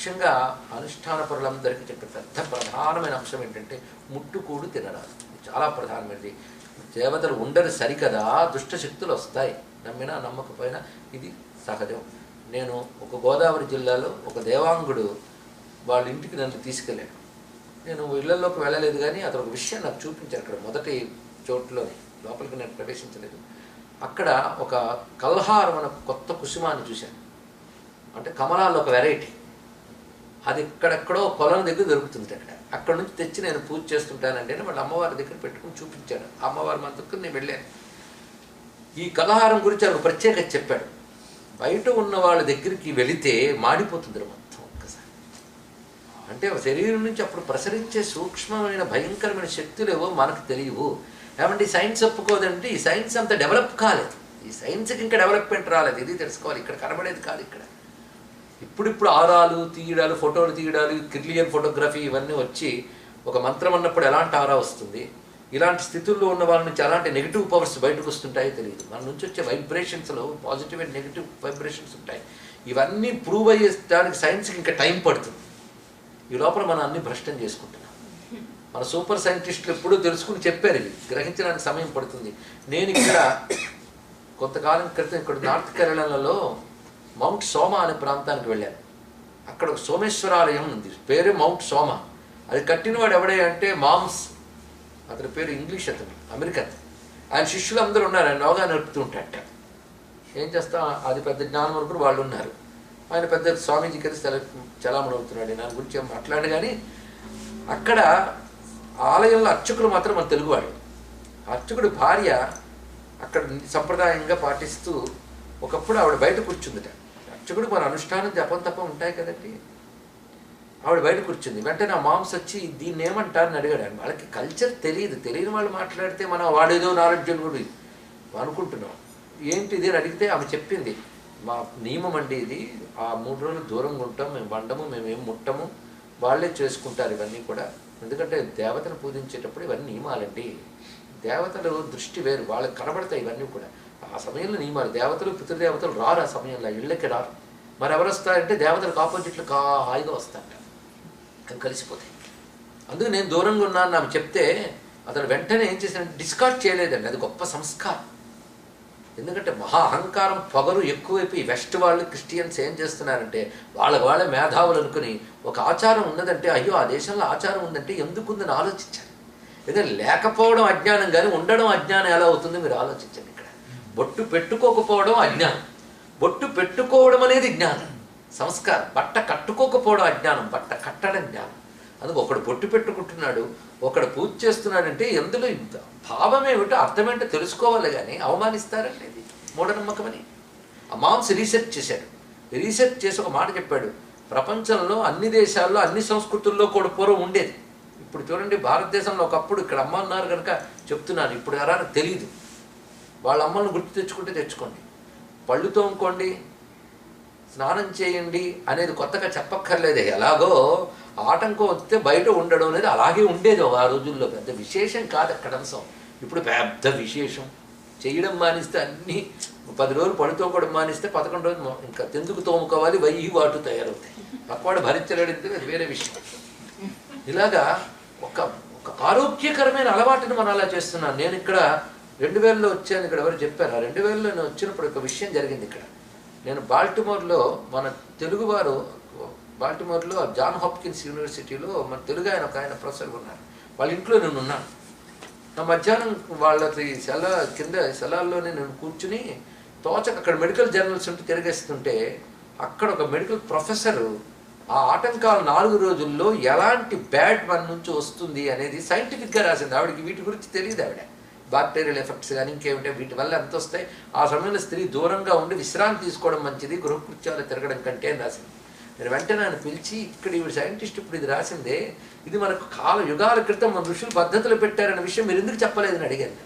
ముఖ్యంగా అనుష్ఠాన పరులందరికీ చెప్పే పెద్ద ప్రధానమైన అంశం ఏంటంటే ముట్టుకూడు తినరాదు. చాలా ప్రధానమైనది. దేవతలు ఉండరు సరికదా, దుష్టశక్తులు వస్తాయి, నమ్మినా నమ్మకపోయినా ఇది సహజం. నేను ఒక గోదావరి జిల్లాలో ఒక దేవాంగుడు వాళ్ళ ఇంటికి నన్ను తీసుకెళ్ళాడు. నేను ఇళ్లలోకి వెళ్ళలేదు, కానీ అతను ఒక విషయం నాకు చూపించారు. అక్కడ మొదటి చోట్లోనే, లోపలికి నేను ప్రవేశించలేదు. అక్కడ ఒక కల్హారం అనే కొత్త కుసుమాన్ని చూశాను. అంటే కమలాల్లో ఒక వెరైటీ. అది ఇక్కడెక్కడో కొలం దగ్గర దొరుకుతుంది. అక్కడ నుంచి తెచ్చి నేను పూజ చేస్తుంటానంటే వాళ్ళ అమ్మవారి దగ్గర పెట్టుకుని చూపించాడు. అమ్మవారి మందుకు నేను వెళ్ళాను. ఈ కలహారం గురించి ఒక ప్రత్యేకత చెప్పాడు. బయట ఉన్న వాళ్ళ దగ్గరికి వెళితే మాడిపోతుంది మొత్తం ఒక్కసారి. అంటే శరీరం నుంచి అప్పుడు ప్రసరించే సూక్ష్మమైన భయంకరమైన శక్తులు ఏవో మనకు తెలియవు. ఏమంటే ఈ సైన్స్ ఒప్పుకోదంటే ఈ సైన్స్ అంత డెవలప్ కాలేదు. ఈ సైన్స్కి ఇంకా డెవలప్మెంట్ రాలేదు. ఇది తెలుసుకోవాలి. ఇక్కడ కనబడేది కాదు. ఇక్కడ ఇప్పుడిప్పుడు ఆరాలు తీయడాలు, ఫోటోలు తీయడాలు, క్లియర్ ఫోటోగ్రఫీ ఇవన్నీ వచ్చి ఒక మంత్రం అన్నప్పుడు ఎలాంటి ఆరా వస్తుంది, ఇలాంటి స్థితుల్లో ఉన్న వాళ్ళ నుంచి ఎలాంటి నెగిటివ్ పవర్స్ బయటకు వస్తుంటాయో తెలియదు. మన నుంచి వచ్చే వైబ్రేషన్స్లో పాజిటివ్ అండ్ నెగిటివ్ వైబ్రేషన్స్ ఉంటాయి. ఇవన్నీ ప్రూవ్ అయ్యేదానికి సైన్స్కి ఇంకా టైం పడుతుంది. ఈ లోపల మనం అన్ని భ్రష్టం చేసుకుంటున్నాం. మన సూపర్ సైంటిస్టులు ఎప్పుడూ తెలుసుకుని చెప్పారు, ఇవి గ్రహించడానికి సమయం పడుతుంది. నేను ఇక్కడ కొంతకాలం క్రితం ఇక్కడ నార్త్ కేరళలో మౌంట్ సోమా అనే ప్రాంతానికి వెళ్ళాను. అక్కడ ఒక సోమేశ్వరాలయం ఉంది, పేరు మౌంట్ సోమా. అది కట్టినవాడు ఎవడే అంటే మామ్స్, అతని పేరు ఇంగ్లీష్, అతను అమెరికన్. ఆయన శిష్యులు అందరూ ఉన్నారు. ఆయన యోగా నడుపుతూ ఉంటాడట. ఏం చేస్తా, అది పెద్ద జ్ఞానవంతుడు వాళ్ళు ఉన్నారు. ఆయన పెద్ద స్వామీజీ కలిసి చలామణి అవుతున్నాడు. దాని గురించి ఏం మాట్లాడు. కానీ అక్కడ ఆలయంలో అర్చకులు మాత్రం మన తెలుగువాడు. అర్చకుడు భార్య అక్కడ సంప్రదాయంగా పాటిస్తూ ఒకప్పుడు ఆవిడ బయట కూర్చుందిట. అర్చకుడు మన అనుష్ఠానం జపం తప్ప ఉంటాయి కదండి. ఆవిడ బయట కూర్చుంది. వెంటనే ఆ మాంస్ వచ్చి దీన్ని ఏమంటారని అడిగాడు. వాళ్ళకి కల్చర్ తెలియదు. తెలియని వాళ్ళు మాట్లాడితే మనం వాడేదో నాలెడ్జ్ కూడా అనుకుంటున్నాం. ఏంటి ఇది అని అడిగితే ఆమె చెప్పింది, మా నియమం అండి ఇది. ఆ 3 రోజులు దూరంగా ఉంటాం, మేము వండము, మేమేం ముట్టము, వాళ్ళే చేసుకుంటారు ఇవన్నీ కూడా. ఎందుకంటే దేవతను పూజించేటప్పుడు ఇవన్నీ నియమాలండి. దేవతలు దృష్టి వేరు, వాళ్ళకి కనబడతాయి ఇవన్నీ కూడా. ఆ సమయంలో నియమాలు. దేవతలు పితృదేవతలు రారు ఆ సమయంలో, ఇళ్ళకి రారు. మరి ఎవరు వస్తారంటే దేవతలకు ఆపోజిట్లు హాయిగా వస్తారట. అవి కలిసిపోతాయి. అందుకు నేను దూరంగా ఉన్నాను ఆమె చెప్తే అతను వెంటనే ఏం చేశాడంటే డిస్కార్డ్ చేయలేదండి. అది గొప్ప సంస్కారం. ఎందుకంటే మహా అహంకారం, పొగరు ఎక్కువైపోయి వెస్ట్ వాళ్ళు క్రిస్టియన్స్ ఏం చేస్తున్నారంటే వాళ్ళ మేధావులు అనుకుని ఒక ఆచారం ఉన్నదంటే, అయ్యో ఆ దేశంలో ఆచారం ఉందంటే ఎందుకుందని ఆలోచించాలి. ఎందుకంటే లేకపోవడం అజ్ఞానం, కానీ ఉండడం అజ్ఞానం ఎలా అవుతుందో మీరు ఆలోచించండి. ఇక్కడ బొట్టు పెట్టుకోకపోవడం అజ్ఞానం, బొట్టు పెట్టుకోవడం అనేది జ్ఞానం, సంస్కారం. బట్ట కట్టుకోకపోవడం అజ్ఞానం, బట్ట కట్టడం జ్ఞానం. అందుకు ఒకడు బొట్టు పెట్టుకుంటున్నాడు, ఒకడు పూజ చేస్తున్నాడంటే ఎందులో భావం ఏమిటో అర్థమేంటో తెలుసుకోవాలి. కానీ అవమానిస్తారంటే ఇది మూఢనమ్మకమని. ఆ మామ్స్ రీసెర్చ్ చేశాడు. రీసెర్చ్ చేసి ఒక మాట చెప్పాడు, ప్రపంచంలో అన్ని దేశాల్లో అన్ని సంస్కృతుల్లో కూడా పూర్వం ఉండేది. ఇప్పుడు చూడండి, భారతదేశంలో ఒకప్పుడు ఇక్కడ అమ్మ ఉన్నారు కనుక చెప్తున్నాను, ఇప్పుడు ఎలా తెలియదు. వాళ్ళ అమ్మలను గుర్తు తెచ్చుకుంటే తెచ్చుకోండి. పళ్ళు తోముకోండి, స్నానం చేయండి అనేది కొత్తగా చెప్పక్కర్లేదే. ఎలాగో ఆటంకం వస్తే బయట ఉండడం అనేది అలాగే ఉండేది ఆ రోజుల్లో. పెద్ద విశేషం కాదు అక్కడ అంశం. ఇప్పుడు పెద్ద విశేషం. చేయడం మానిస్తే అన్నీ 10 రోజులు పళ్ళు తోముకోవడం మానిస్తే 11 రోజులు ఇంకా ఎందుకు తోముకోవాలి, వయ్యి వాటు తయారవుతాయి. పక్కవాడు భరించలేడు, అది వేరే విషయం. ఇలాగా ఒక ఆరోగ్యకరమైన అలవాటుని మనం అలా చేస్తున్నాను. నేను ఇక్కడ 2000లో వచ్చాను. ఇక్కడ ఎవరు చెప్పారు, ఆ 2000లో నేను వచ్చినప్పుడు ఒక విషయం జరిగింది. ఇక్కడ నేను బాల్టిమోర్లో, మన తెలుగువారు బాల్టిమోర్లో జాన్ హాప్కిన్స్ యూనివర్సిటీలో మన తెలుగు ఆయన ప్రొఫెసర్ ఉన్నారు. వాళ్ళ ఇంట్లో నేను ఉన్నాను. నా మధ్యాహ్నం వాళ్ళకి కింద సెలాల్లోనే నేను కూర్చుని తోచక అక్కడ మెడికల్ జర్నల్స్ ఉంటే తిరిగేస్తుంటే అక్కడ ఒక మెడికల్ ప్రొఫెసరు ఆ ఆటంకాలు 4 రోజుల్లో ఎలాంటి బ్యాడ్ మన నుంచి వస్తుంది అనేది సైంటిఫిక్గా రాసింది. ఆవిడకి వీటి గురించి తెలియదు. ఆవిడ బ్యాక్టీరియల్ ఎఫెక్ట్స్ కానీ ఇంకేమిటో వీటి వల్ల ఎంత వస్తాయి, ఆ సమయంలో స్త్రీ దూరంగా ఉండి విశ్రాంతి తీసుకోవడం మంచిది గృహకృత్యాలు తిరగడం కంటే అని రాసింది. నేను వెంటనే ఆయన పిలిచి, ఇక్కడ ఇవి సైంటిస్ట్ ఇప్పుడు ఇది రాసిందే, ఇది మనకు యుగాల క్రితం మన ఋషులు పద్ధతులు పెట్టారనే విషయం మీరు ఎందుకు చెప్పలేదని అడిగాను.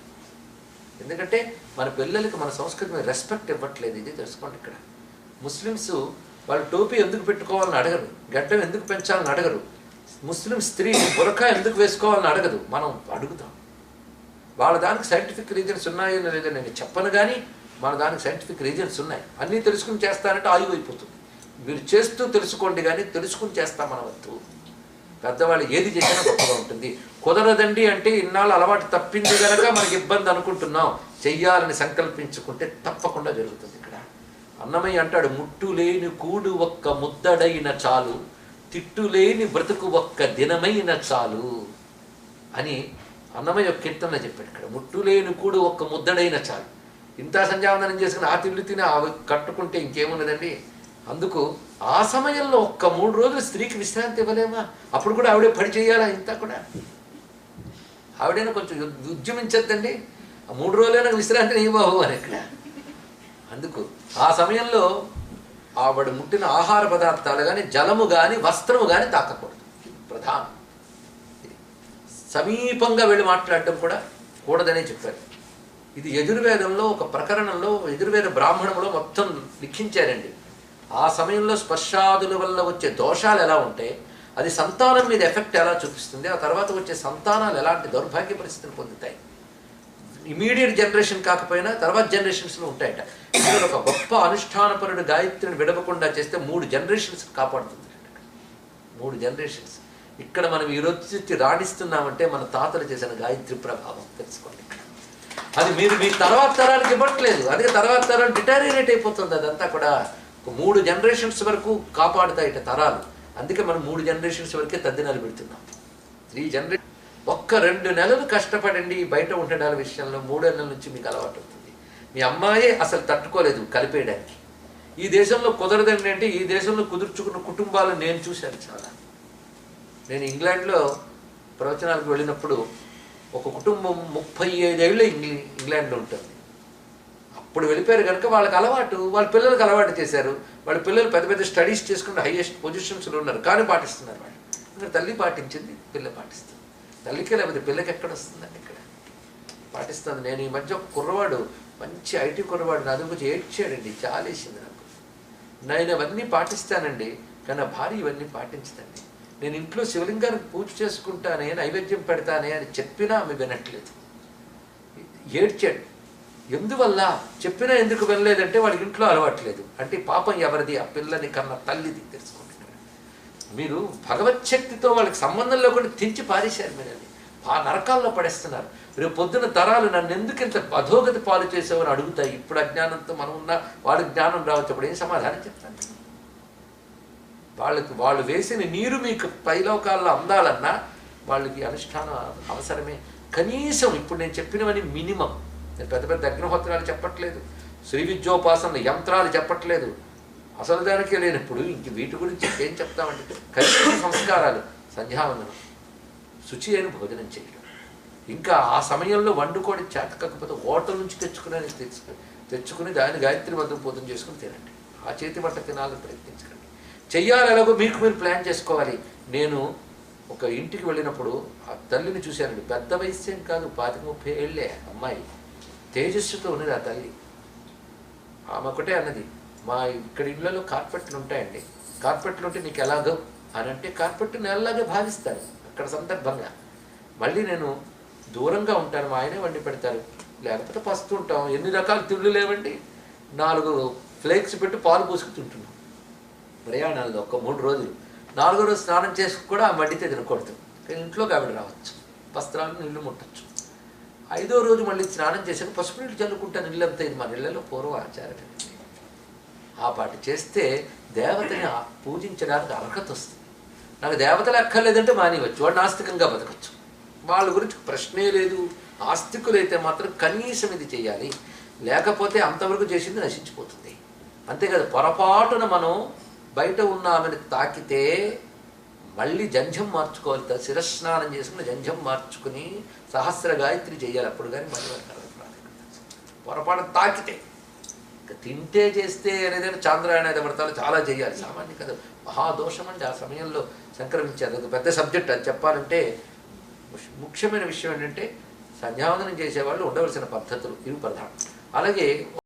ఎందుకంటే మన పిల్లలకి మన సంస్కృతి మీద రెస్పెక్ట్ ఇవ్వట్లేదు. ఇది తెలుసుకోండి. ఇక్కడ ముస్లిమ్స్ వాళ్ళు టోపీ ఎందుకు పెట్టుకోవాలని అడగరు, గడ్డం ఎందుకు పెంచాలని అడగరు, ముస్లిం స్త్రీ బురకా ఎందుకు వేసుకోవాలని అడగదు, మనం అడుగుతాం. వాళ్ళ దానికి సైంటిఫిక్ రీజన్స్ ఉన్నాయో లేదో నేను చెప్పను, కానీ మన దానికి సైంటిఫిక్ రీజన్స్ ఉన్నాయి. అన్నీ తెలుసుకుని చేస్తానంటే ఆయువు అయిపోతుంది. మీరు చేస్తూ తెలుసుకోండి, కానీ తెలుసుకుని చేస్తాం మన వద్దు. పెద్దవాళ్ళు ఏది చేసినా గొప్పగా ఉంటుంది. కుదరదండి అంటే ఇన్నాళ్ళు అలవాటు తప్పింది కనుక మనకి ఇబ్బంది అనుకుంటున్నాం. చెయ్యాలని సంకల్పించుకుంటే తప్పకుండా జరుగుతుంది. ఇక్కడ అన్నమయ్య అంటాడు, ముట్టులేని కూడు ఒక్క ముద్దడైన చాలు, తిట్టులేని బ్రతుకు ఒక్క దినమైన చాలు అని అన్నమయ్య ఒక కీర్తనలో చెప్పాడు. ఇక్కడ ముట్టులేని కూడు ఒక్క ముద్దడైన చాలు. ఇంత సంధ్యావందనం చేసుకుని ఆ తిండి తిని కట్టుకుంటే ఇంకేమున్నదండి. అందుకు ఆ సమయంలో ఒక్క 3 రోజులు స్త్రీకి విశ్రాంతి ఇవ్వలేమా? అప్పుడు కూడా ఆవిడే పడి చేయాలా? ఇంత కూడా ఆవిడైనా కొంచెం ఉద్యమించద్దండి. ఆ 3 రోజులైనా విశ్రాంతిని ఇవ్వవు అని ఇక్కడ. అందుకు ఆ సమయంలో ఆవిడ ముట్టిన ఆహార పదార్థాలు కానీ, జలము కానీ, వస్త్రము కానీ తాకకూడదు. ప్రధానం. సమీపంగా వెళ్ళి మాట్లాడటం కూడా కూడదనే చెప్పారు. ఇది యజుర్వేదంలో ఒక ప్రకరణంలో, యజుర్వేద బ్రాహ్మణంలో మొత్తం లిఖించారండి. ఆ సమయంలో స్పర్శాదుల వల్ల వచ్చే దోషాలు ఎలా ఉంటాయి, అది సంతానం మీద ఎఫెక్ట్ ఎలా చూపిస్తుంది, ఆ తర్వాత వచ్చే సంతానాలు ఎలాంటి దౌర్భాగ్య పరిస్థితిని పొందుతాయి, ఇమీడియట్ జనరేషన్ కాకపోయినా తర్వాత జనరేషన్స్లో ఉంటాయట. ఇక్కడ ఒక గొప్ప అనుష్ఠానపరుడు గాయత్రిని విడవకుండా చేస్తే 3 జనరేషన్స్ కాపాడుతుంది. 3 జనరేషన్స్. ఇక్కడ మనం ఈరోజు రాణిస్తున్నామంటే మన తాతలు చేసిన గాయత్రి ప్రభావం తెలుసుకోండి. అది మీరు మీ తర్వాత తరానికి ఇవ్వట్లేదు, అదే తర్వాత తరం డిటారియేట్ అయిపోతుంది. అదంతా కూడా 3 జనరేషన్స్ వరకు కాపాడుతాయిట తరాలు. అందుకే మనం 3 జనరేషన్స్ వరకే తద్దినాలు పెడుతున్నాం. 3 జనరేషన్. ఒక్క 2 నెలలు కష్టపడండి బయట ఉండడాల విషయంలో. 3 నెలల నుంచి మీకు అలవాటు అవుతుంది. మీ అమ్మాయే అసలు తట్టుకోలేదు కలిపేయడానికి. ఈ దేశంలో కుదరదండి అంటే ఈ దేశంలో కుదుర్చుకున్న కుటుంబాలు నేను చూశాను చాలా. నేను ఇంగ్లాండ్లో ప్రవచనాలకు వెళ్ళినప్పుడు ఒక కుటుంబం 35 ఏళ్ళు ఇంగ్లాండ్లో ఉంటుంది. అప్పుడు వెళ్ళిపోయారు కనుక వాళ్ళకి అలవాటు, వాళ్ళ పిల్లలకు అలవాటు చేశారు. వాళ్ళ పిల్లలు పెద్ద పెద్ద స్టడీస్ చేసుకుంటే హైయెస్ట్ పొజిషన్స్లో ఉన్నారు, కానీ పాటిస్తున్నారు వాళ్ళు. ఇక్కడ తల్లి పాటించింది, పిల్ల పాటిస్తుంది. తల్లికే లేకపోతే పిల్లకి ఎక్కడ వస్తుందండి? ఇక్కడ పాటిస్తుంది. నేను ఈ మధ్య ఒక కుర్రవాడు, మంచి ఐటీ కుర్రవాడు నా దగ్గర కొంచెం ఏడ్చాడండి, చాలేసింది నాకు. నేను ఇవన్నీ పాటిస్తానండి, కానీ నా భార్య ఇవన్నీ పాటించదండి. నేను ఇంట్లో శివలింగానికి పూజ చేసుకుంటానే, నైవేద్యం పెడతానే అని చెప్పినా ఆమె వినట్లేదు. ఏడ్చాడు. ఎందువల్ల చెప్పినా ఎందుకు వినలేదంటే వాడికి ఇంట్లో అలవాట్లేదు. అంటే పాపం ఎవరిది? ఆ పిల్లని కన్నా తల్లిది. తెలుసుకుంటున్నారు మీరు. భగవచ్చక్తితో వాళ్ళకి సంబంధం లేకుండా తెంచి పారేశారు మీరు. అది ఆ నరకాల్లో పడేస్తున్నారు. రేపు పొద్దున తరాలు నన్ను ఎందుకు ఇంత అధోగతి పాలు చేసావని అడుగుతాయి. ఇప్పుడు అజ్ఞానంతో మనం ఉన్న వాళ్ళకి జ్ఞానం రావచ్చు. అప్పుడు ఏం సమాధానం చెప్తాను? వాళ్ళకి వాళ్ళు వేసిన నీరు మీకు పైలోకాల్లో అందాలన్నా వాళ్ళకి అనుష్ఠానం అవసరమే. కనీసం ఇప్పుడు నేను చెప్పినవని మినిమం. నేను పెద్ద పెద్ద అగ్నిహోత్రాలు చెప్పట్లేదు, శ్రీ విద్యోపాసన యంత్రాలు చెప్పట్లేదు. అసలు దానికే లేనప్పుడు ఇంక వీటి గురించి ఏం చెప్తామంటే కనీస సంస్కారాలు, సంధ్యావందనం, శుచి అయిన భోజనం చేయడం. ఇంకా ఆ సమయంలో వండుకోవడం చేతకపోతే హోటల్ నుంచి తెచ్చుకుని దాన్ని గాయత్రి మంత్రం పూజన చేసుకుని తినండి. ఆ చేతి వంట తినాలని ప్రయత్నించకండి. చెయ్యాలి ఎలాగో మీకు మీరు ప్లాన్ చేసుకోవాలి. నేను ఒక ఇంటికి వెళ్ళినప్పుడు ఆ తల్లిని చూశానండి. పెద్ద వయసు ఏం కాదు, 25-30 ఏళ్ళే అమ్మాయి. తేజస్సుతో ఉన్నది ఆ తల్లి. ఆమె ఒకటే అన్నది, మా ఇక్కడ ఇళ్లలో కార్పెట్లు ఉంటాయండి, కార్పెట్లు ఉంటే నీకు ఎలాగో అని అంటే కార్పెట్ నెలలాగే భావిస్తారు అక్కడ సందర్భంగా. మళ్ళీ నేను దూరంగా ఉంటాను, మా ఆయనే వండి పెడతారు, లేకపోతే పస్తూ ఉంటాం. ఎన్ని రకాల తిళ్ళు లేవండి. 4 ఫ్లేక్స్ పెట్టి పాలు పోసుకు తింటున్నాం ప్రయాణాల్లో ఒక 3 రోజులు. 4వ రోజు స్నానం చేసి కూడా మడ్డితే తినకూడదు. ఇంట్లోకి ఆవిడ రావచ్చు, వస్త్రాలను నీళ్లు ముట్టచ్చు. 5వ రోజు మళ్ళీ స్నానం చేశాక పసుపు నీళ్ళు చల్లుకుంటాను ఇల్లంతా. ఇది మన ఇళ్లలో పూర్వ ఆచారం. ఆ పాటి చేస్తే దేవతని పూజించడానికి అర్హత వస్తుంది. నాకు దేవతలు అక్కర్లేదంటే మానేవచ్చు, వాడు నాస్తికంగా బతకచ్చు, వాళ్ళ గురించి ప్రశ్నే లేదు. ఆస్తికులైతే మాత్రం కనీసం ఇది చేయాలి, లేకపోతే అంతవరకు చేసింది నశించిపోతుంది. అంతేకాదు పొరపాటున మనం బయట ఉన్న ఆమెను తాకితే మళ్ళీ జంఝం మార్చుకోవాలి. శిరస్నానం చేసుకుని జంఝం మార్చుకుని సహస్ర గాయత్రి చేయాలి. అప్పుడు కానీ మళ్ళీ పొరపాటు తాకితే. ఇంకా తింటే చేస్తే అనేది చాంద్రాయణ వ్రతాలు చాలా చేయాలి, సామాన్యం కదా. మహాదోషం అంటే ఆ సమయంలో సంక్రమించారు. అది పెద్ద సబ్జెక్ట్. అది చెప్పాలంటే ముఖ్యమైన విషయం ఏంటంటే సంధ్యావందనం చేసేవాళ్ళు ఉండవలసిన పద్ధతులు ఇవి ప్రధానం. అలాగే